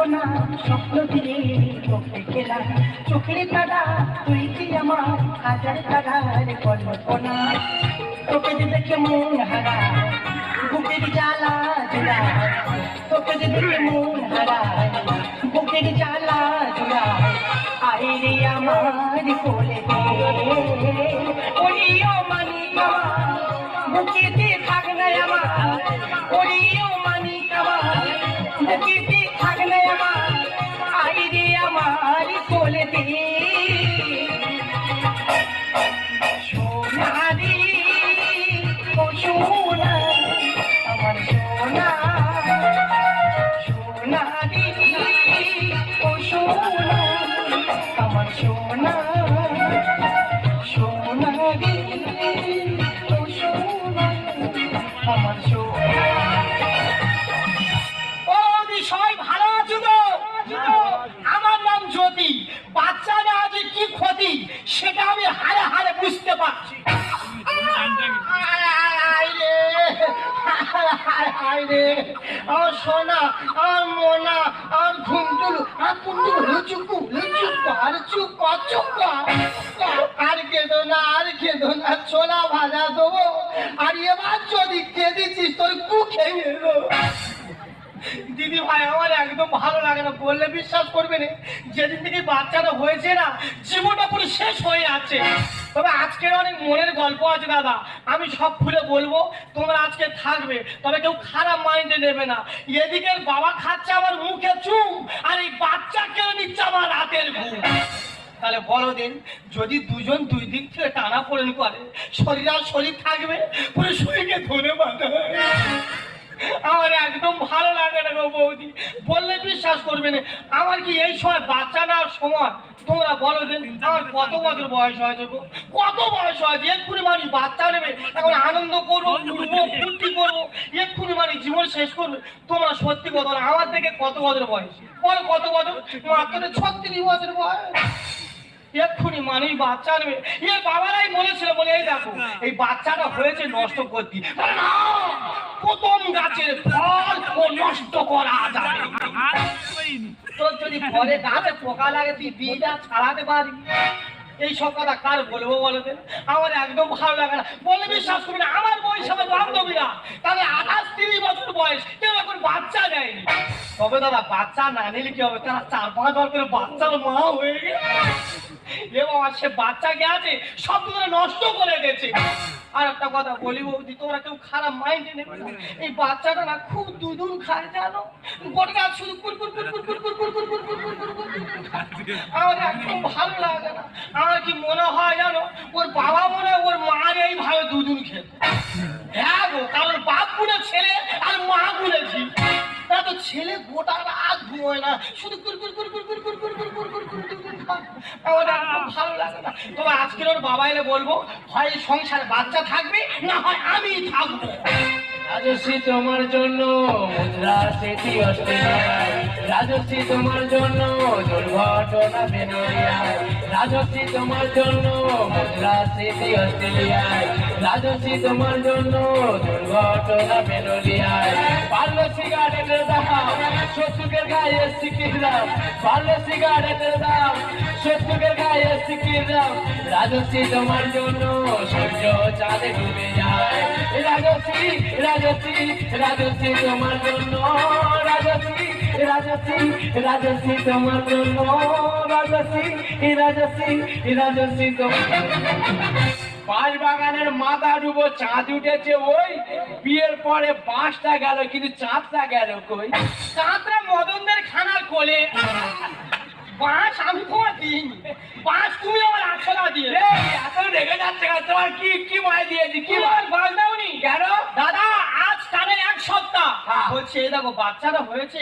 কল্পনা স্বপ্ন দিয়ে চোখে খেলা চোখের তারা তুই কি আমার হাজার তারার কল্পনা তোকে দেখে মন হারা বুকের জ্বালা জোড়া তোকে দেখে মন হারা বুকের জ্বালা জোড়া আরে রে আমার কোলে ওরিও মানি বুকেতে থাক না আমার ওরিও মানি বুকেতে থাক না আমার আরে রে আমার কোলে সোনারি ও সোনা আমার সোনা সোনারি ও সোনা আমার সোনা সোনারি ও সোনা আমার সোনা। ও বিষয় ভালো আছো তো? আমার নাম জ্যোতি। বাচ্চারা আজ কি ক্ষতি সেটা আমি হারে হারে বুঝতে পারছি। সোনা আর মোনা আর ঘুমটুলু আর কুন্টুলু চুপু আর চুপ আর কেঁদো না ছোলা ভাজা দেবো আর এবার যদি কেঁদেছিস তোর কু খেয়ে দেবো। দিদি ভাই আমার একদম ভালো লাগে না, বললে বিশ্বাস করবে না, যেদিন থেকে বাচ্চাটা হয়েছে না জীবনটা পুরো শেষ হয়ে আছে। তবে আজকের অনেক মনের গল্প আছে দাদা, আমি সব খুলে বলবো, তোমরা আজকে থাকবে, তবে কেউ খারাপ মাইন্ডে নেবে না। এদিকের বাবা খাচ্ছে আমার মুখে চুম আর এই বাচ্চা কেড়ে নিচ্ছে আমার রাতের ঘুম। তাহলে বলো দিন, যদি দুজন দুই দিক থেকে টানা পড়েন করে শরীর আর শরীর থাকবে, পুরো শরীরকে ধরে বাঁধা আমার একদম ভালো লাগে না গো বৌদি, বললে বিশ্বাস করবে না। আমার কি এই সময় বাচ্চা নেওয়ার সময়? তোমরা বলো দিন, আমার কত বছর বয়স হয়েছে গো, কত বয়স হয়েছে, এক্ষুনি মানুষ বাচ্চা নেবে, এখন আনন্দ করবো, ঘুরবো, ফুর্তি করবো, এক্ষুনি মানুষ জীবন শেষ করবে। তোমরা সত্যি কথা না, আমার থেকে কত বছর বয়স বলো, কত বছর? মাত্র 36 বছর বয়স। এক্ষুনি মানুষ বাচ্চা নেবে, এর বাবারাই বলেছিল, বলে এই দেখো এই বাচ্চাটা হয়েছে নষ্ট করতে, না প্রথম গাছের ফল ও নষ্ট করা যাবে। তোর যদি পরে গাছে পোকা লাগে তুই বীজটা ছাড়াতে পারবি? এই সব কথা কার বলবো বলো দেন, আমার একদম ভালো লাগে না, বলে বিশ্বাস করবি না। আমার বয়স আমার বান্ধবীরা তাহলে 28-30 বছর বয়স, কেউ এখন বাচ্চা দেয়নি। তবে দাদা বাচ্চা না নিলে কি হবে, তারা 4-5 বার করে বাচ্চার মা হয়ে গেছে, এবং সে বাচ্চা গেছে সব তোমরা নষ্ট করে গেছে। আর একটা কথা বলি বৌদি, তোমরা কেউ খারাপ মাইন্ডে নেবে না, এই বাচ্চাটা না খুব দুধুন খায় জানো, গোটা শুধু কুরকুর কুরকুর কুরকুর কুরকুর কুরকুর কুরকুর আমার একদম ভালো লাগে না। আমার কি মনে হয় জানো, ওর বাবা মনে হয় ওর মার এইভাবে দুধুন খেত। হ্যাঁ গো, কারণ বাপ গুলো ছেলে আর মা গুলো ঝি, তা তো ছেলে গোটা রাত ঘুমোয় না, শুধু কুরকুর কুরকুর কুরকুর কুরকুর কুরকুর কুরকুর খায়। আমার একদম ভালো লাগে না। তবে আজকের ওর বাবা এলে বলবো, হয় সংসারে বাচ্চা থাকবে না হয় আমি থাকবো। রাজশ্রী তোমার জন্য মুদ্রা স্মৃতি অস্ট্রেলিয়ায়, রাজশ্রী তোমার জন্য দুর্ঘটনা বেনোরিয়ায়, রাজশ্রী তোমার জন্য মুদ্রা স্মৃতি অস্ট্রেলিয়ায়, রাজশ্রী তোমার জন্য দুর্ঘটনা বেনোরিয়ায়। পারলো সিগারেটের দাম শত্রুকের গায়ে শিখির দাম, পারলো সিগারেটের দাম শত্রুকের গায়ে শিখির দাম, রাজশ্রী তোমার জন্য সূর্য চাঁদে ডুবে যায়, রাজশ্রী রাজশ্রী রাজশ্রী তোমার জন্য, রাজশ্রী রাজশ্রী রাজশ্রী তোমার জন্য, রাজশ্রী রাজশ্রী রাজশ্রী তোমার। বাঁশ বাগানের মাথা ডুবো চাঁদ উঠেছে ওই, বিয়ের পরে বাঁশটা গেল কিন্তু চাঁদটা গেল কই? চাঁদরা মদনদের খানার কোলে, বাঁশ আমি তোমার দিইনি, বাঁশ তুমি আমার আসলা দিয়ে। এত রেগে যাচ্ছে তোমার, কি কি মায় দিয়েছি, কি বাঁশ দাওনি কেন? দাদা আজ টানে 1 সপ্তাহ বলছে, এই দেখো বাচ্চাটা হয়েছে।